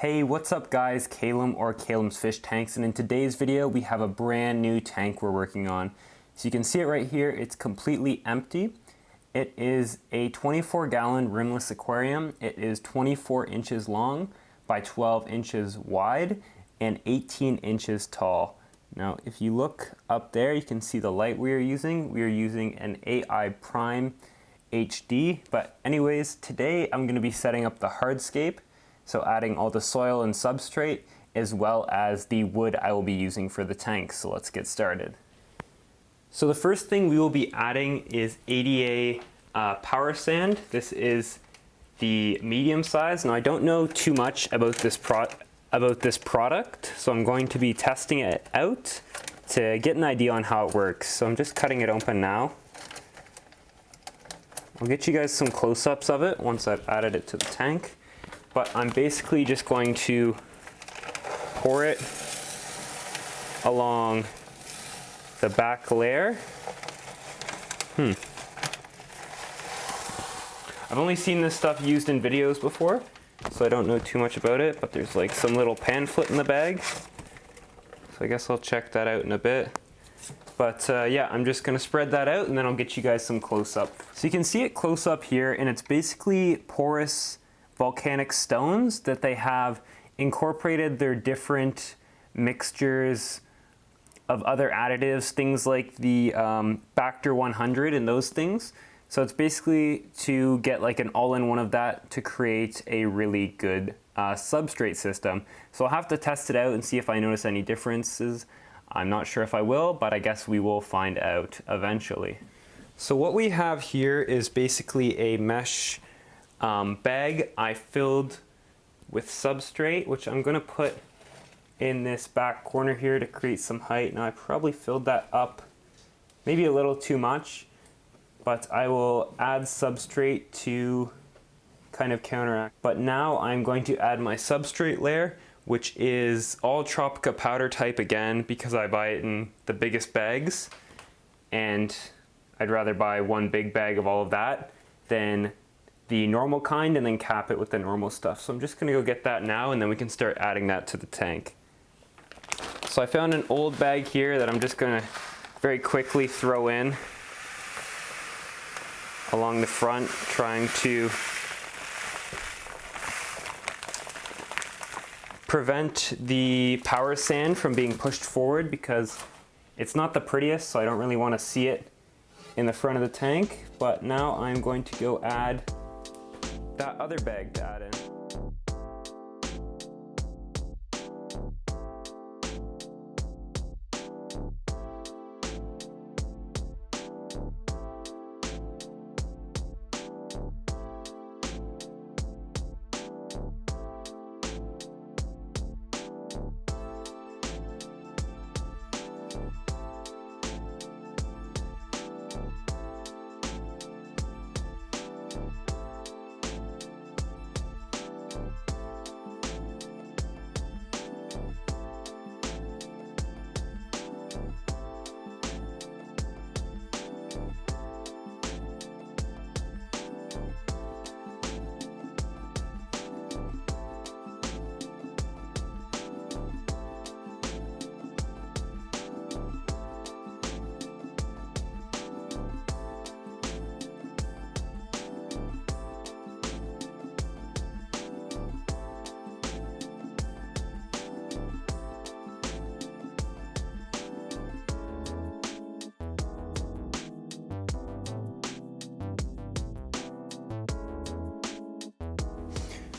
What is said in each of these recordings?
Hey, what's up guys? Kalem or KalemsFishtanks, and in today's video we have a brand new tank we're working on. So you can see it right here, it's completely empty. It is a 24-gallon rimless aquarium. It is 24 inches long by 12 inches wide and 18 inches tall. Now if you look up there, you can see the light we are using. We are using an AI Prime HD, but anyways, today I'm going to be setting up the hardscape. So adding all the soil and substrate, as well as the wood I will be using for the tank. So let's get started. So the first thing we will be adding is ADA power sand. This is the medium size. Now I don't know too much about this product, so I'm going to be testing it out to get an idea on how it works. So I'm just cutting it open now. I'll get you guys some close-ups of it once I've added it to the tank. But I'm basically just going to pour it along the back layer. I've only seen this stuff used in videos before, so I don't know too much about it, but there's like some little pamphlet in the bag. So I guess I'll check that out in a bit. But yeah, I'm just gonna spread that out and then I'll get you guys some close-up. So you can see it close up here, and it's basically porous volcanic stones that they have incorporated their different mixtures of other additives, things like the Bacter 100 and those things. So it's basically to get like an all-in-one of that to create a really good substrate system. So I'll have to test it out and see if I notice any differences. I'm not sure if I will, but I guess we will find out eventually. So what we have here is basically a mesh bag I filled with substrate, which I'm going to put in this back corner here to create some height. Now I probably filled that up maybe a little too much, but I will add substrate to kind of counteract. But now I'm going to add my substrate layer, which is all Tropica powder type again, because I buy it in the biggest bags, and I'd rather buy one big bag of all of that than the normal kind and then cap it with the normal stuff. So I'm just gonna go get that now, and then we can start adding that to the tank. So I found an old bag here that I'm just gonna very quickly throw in along the front, trying to prevent the power sand from being pushed forward, because it's not the prettiest, so I don't really want to see it in the front of the tank. But now I'm going to go add that other bag to add in.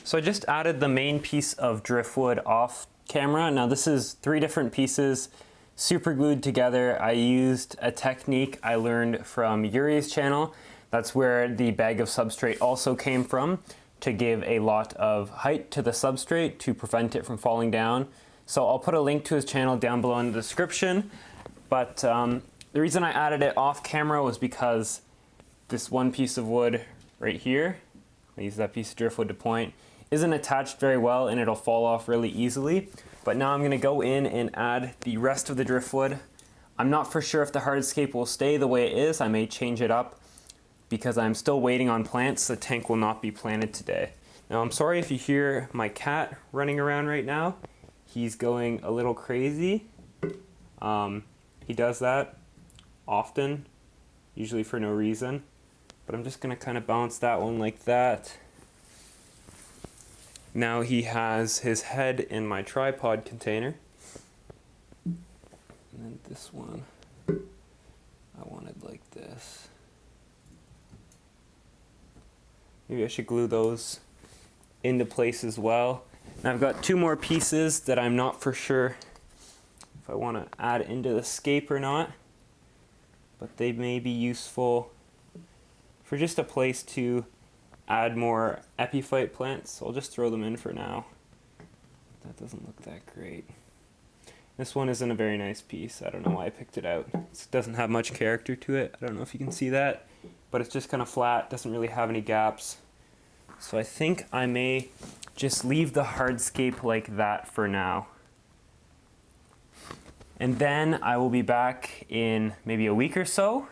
So I just added the main piece of driftwood off camera. Now this is 3 different pieces super glued together. I used a technique I learned from Yuri's channel. That's where the bag of substrate also came from, to give a lot of height to the substrate to prevent it from falling down. So I'll put a link to his channel down below in the description. But the reason I added it off camera was because this one piece of wood right here, I use that piece of driftwood to point, isn't attached very well and it'll fall off really easily. But now I'm going to go in and add the rest of the driftwood. I'm not for sure if the hardscape will stay the way it is. I may change it up because I'm still waiting on plants. The tank will not be planted today. Now I'm sorry if you hear my cat running around right now. He's going a little crazy. He does that often, usually for no reason. But I'm just gonna kind of balance that one like that. Now he has his head in my tripod container. And then this one, I wanted like this. Maybe I should glue those into place as well. And I've got two more pieces that I'm not for sure if I want to add into the scape or not, but they may be useful for just a place to add more epiphyte plants. So I'll just throw them in for now. That doesn't look that great. This one isn't a very nice piece. I don't know why I picked it out. It doesn't have much character to it. I don't know if you can see that, but it's just kind of flat, doesn't really have any gaps. So I think I may just leave the hardscape like that for now. And then I will be back in maybe a week or so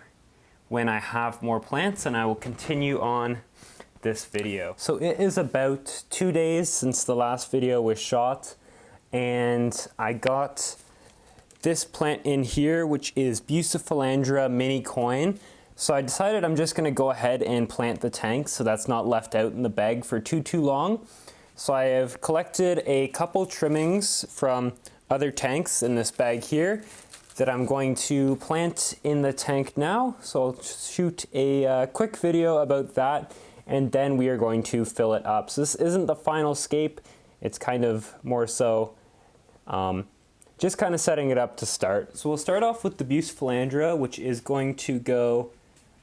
when I have more plants, and I will continue on this video. So it is about 2 days since the last video was shot, and I got this plant in here, which is Bucephalandra mini coin. So I decided I'm just gonna go ahead and plant the tank so that's not left out in the bag for too long. So I have collected a couple trimmings from other tanks in this bag here that I'm going to plant in the tank now. So I'll shoot a quick video about that, and then we are going to fill it up. So this isn't the final scape, it's kind of more so just kind of setting it up to start. So we'll start off with the Bucephalandra, which is going to go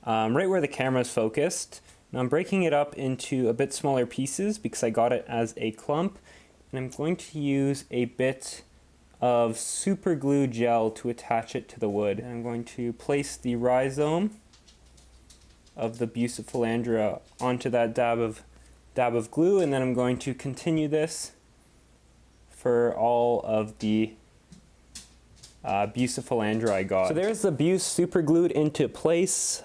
right where the camera is focused. Now I'm breaking it up into a bit smaller pieces because I got it as a clump, and I'm going to use a bit of super glue gel to attach it to the wood. And I'm going to place the rhizome of the Bucephalandra onto that dab of glue, and then I'm going to continue this for all of the Bucephalandra I got. So there's the Buse super glued into place.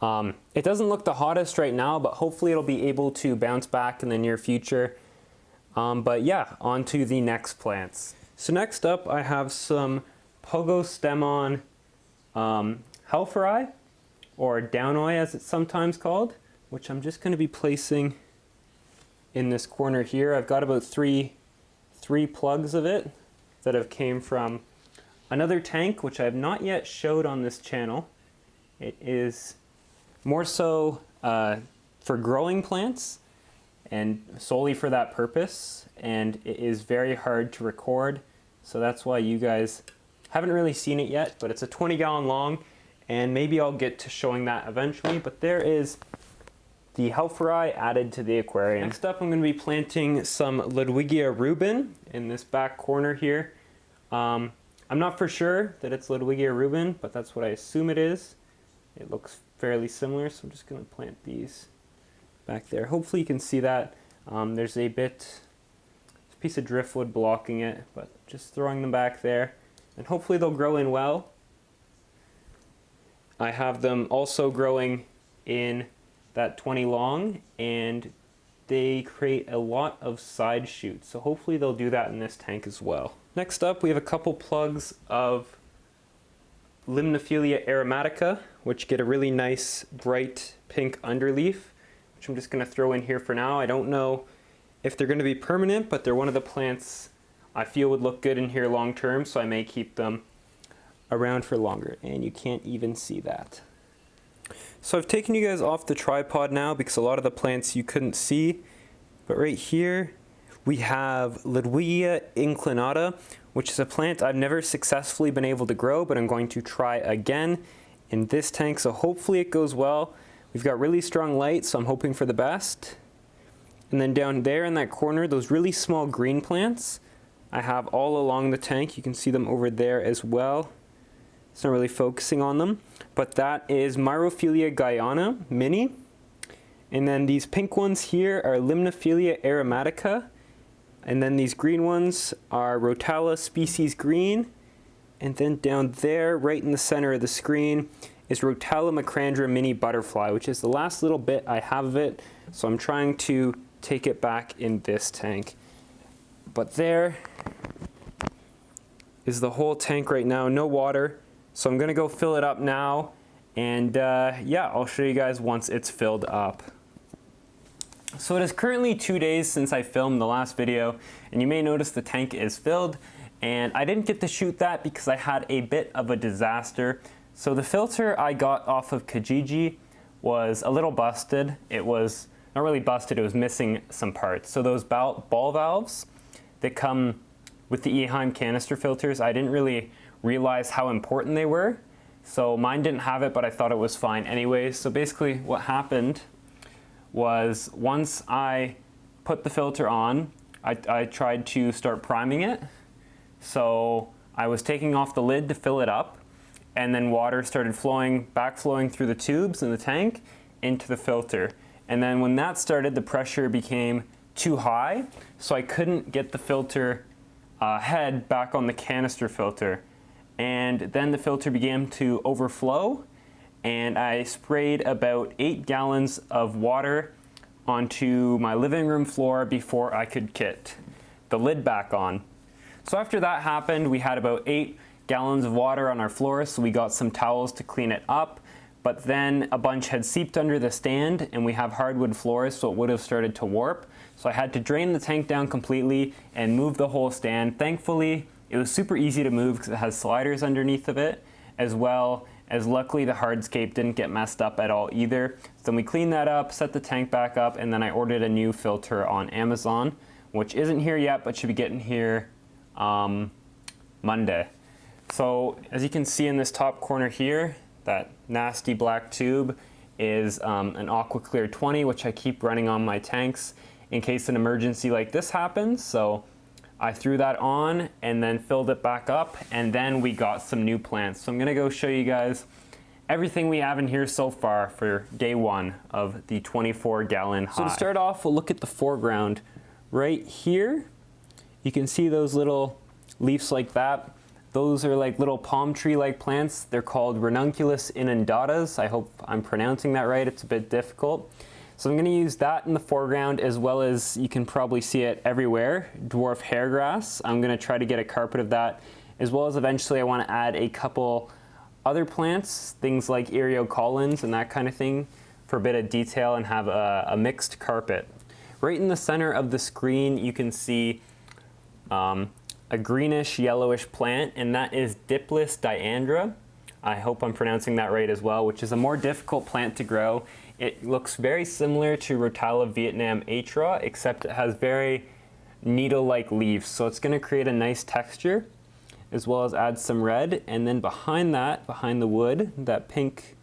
It doesn't look the hottest right now, but hopefully it'll be able to bounce back in the near future. But yeah, on to the next plants. So next up I have some Pogostemon helferi, or downoi as it's sometimes called, which I'm just going to be placing in this corner here. I've got about three plugs of it that have came from another tank, which I have not yet showed on this channel. It is more so for growing plants and solely for that purpose, and it is very hard to record, so that's why you guys haven't really seen it yet, but it's a 20-gallon long, and maybe I'll get to showing that eventually. But there is the helferi added to the aquarium. Next up, I'm going to be planting some Ludwigia rubin in this back corner here. I'm not for sure that it's Ludwigia rubin, but that's what I assume it is. It looks fairly similar, so I'm just going to plant these back there. Hopefully you can see that. There's a piece of driftwood blocking it, but just throwing them back there, and hopefully they'll grow in well. I have them also growing in that 20 long, and they create a lot of side shoots, so hopefully they'll do that in this tank as well. Next up, we have a couple plugs of Limnophilia aromatica, which get a really nice bright pink underleaf, which I'm just going to throw in here for now. I don't know if they're going to be permanent, but they're one of the plants I feel would look good in here long term, so I may keep them around for longer. And you can't even see that. So I've taken you guys off the tripod now because a lot of the plants you couldn't see, but right here we have Ludwigia inclinata, which is a plant I've never successfully been able to grow, but I'm going to try again in this tank, so hopefully it goes well. We've got really strong light, so I'm hoping for the best. And then down there in that corner, those really small green plants I have all along the tank. You can see them over there as well. It's not really focusing on them, but that is Myriophyllum guyana mini. And then these pink ones here are Limnophilia aromatica. And then these green ones are Rotala species green. And then down there, right in the center of the screen, is Rotala macrandra mini butterfly, which is the last little bit I have of it. So I'm trying to take it back in this tank. But there is the whole tank right now, no water. So I'm gonna go fill it up now, and yeah, I'll show you guys once it's filled up. So it is currently 2 days since I filmed the last video, and you may notice the tank is filled, and I didn't get to shoot that because I had a bit of a disaster. So the filter I got off of Kijiji was a little busted. It was not really busted, it was missing some parts. So those ball valves that come with the Eheim canister filters, I didn't really realize how important they were. So mine didn't have it, but I thought it was fine anyway. So basically what happened was once I put the filter on, I tried to start priming it. So I was taking off the lid to fill it up, and then water started backflowing through the tubes in the tank into the filter. And then when that started, the pressure became too high, so I couldn't get the filter head back on the canister filter. And then the filter began to overflow, and I sprayed about 8 gallons of water onto my living room floor before I could get the lid back on. So after that happened, we had about 8 gallons of water on our floor, so we got some towels to clean it up. But then a bunch had seeped under the stand, and we have hardwood floors, so it would have started to warp. So I had to drain the tank down completely and move the whole stand. Thankfully, it was super easy to move because it has sliders underneath of it, as well as luckily the hardscape didn't get messed up at all either. So then we cleaned that up, set the tank back up, and then I ordered a new filter on Amazon, which isn't here yet, but should be getting here Monday. So as you can see in this top corner here, that nasty black tube is an AquaClear 20, which I keep running on my tanks in case an emergency like this happens. So I threw that on and then filled it back up, and then we got some new plants. So I'm gonna go show you guys everything we have in here so far for day 1 of the 24-gallon high. So to start off, we'll look at the foreground. Right here, you can see those little leaves like that. Those are like little palm tree-like plants. They're called Ranunculus inundatas. I hope I'm pronouncing that right. It's a bit difficult. So I'm gonna use that in the foreground, as well as, you can probably see it everywhere, Dwarf Hair grass. I'm gonna try to get a carpet of that, as well as eventually I wanna add a couple other plants, things like Eriocolons and that kind of thing, for a bit of detail and have a mixed carpet. Right in the center of the screen, you can see a greenish yellowish plant, and that is Diplis diandra. I hope I'm pronouncing that right as well, which is a more difficult plant to grow. It looks very similar to Rotala Vietnam atra, except it has very needle-like leaves. So it's gonna create a nice texture, as well as add some red. And then behind that, behind the wood, that pink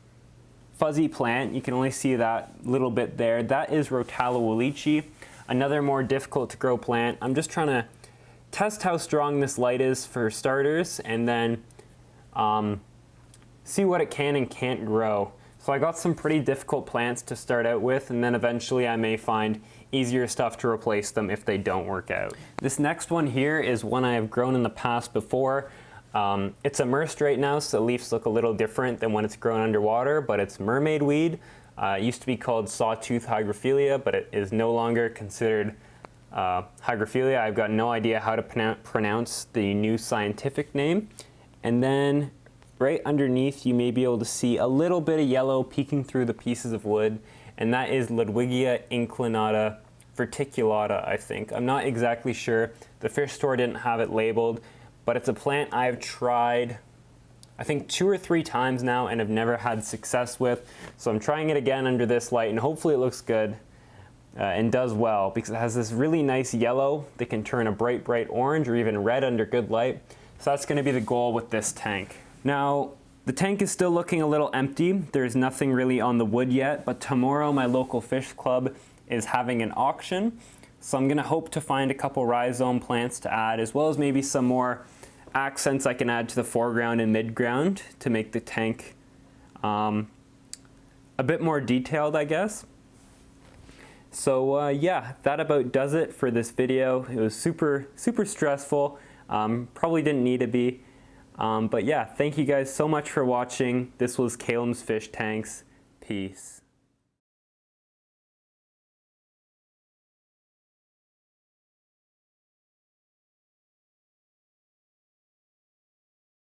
fuzzy plant, you can only see that little bit there. That is Rotala wallichi, another more difficult to grow plant. I'm just trying to test how strong this light is for starters, and then see what it can and can't grow. So I got some pretty difficult plants to start out with, and then eventually I may find easier stuff to replace them if they don't work out. This next one here is one I have grown in the past before. It's immersed right now, so the leaves look a little different than when it's grown underwater, but it's mermaid weed. It used to be called sawtooth hygrophila, but it is no longer considered hygrophila. I've got no idea how to pronounce the new scientific name. And then right underneath, you may be able to see a little bit of yellow peeking through the pieces of wood, and that is Ludwigia inclinata verticillata, I think. I'm not exactly sure. The fish store didn't have it labeled, but it's a plant I've tried, I think 2 or 3 times now, and have never had success with. So I'm trying it again under this light, and hopefully it looks good and does well, because it has this really nice yellow that can turn a bright, bright orange or even red under good light. So that's gonna be the goal with this tank. Now, the tank is still looking a little empty. There's nothing really on the wood yet, but tomorrow my local fish club is having an auction. So I'm gonna hope to find a couple rhizome plants to add, as well as maybe some more accents I can add to the foreground and midground to make the tank a bit more detailed, I guess. So yeah, that about does it for this video. It was super stressful. Probably didn't need to be. But yeah, thank you guys so much for watching. This was KalemsFishtanks. Peace.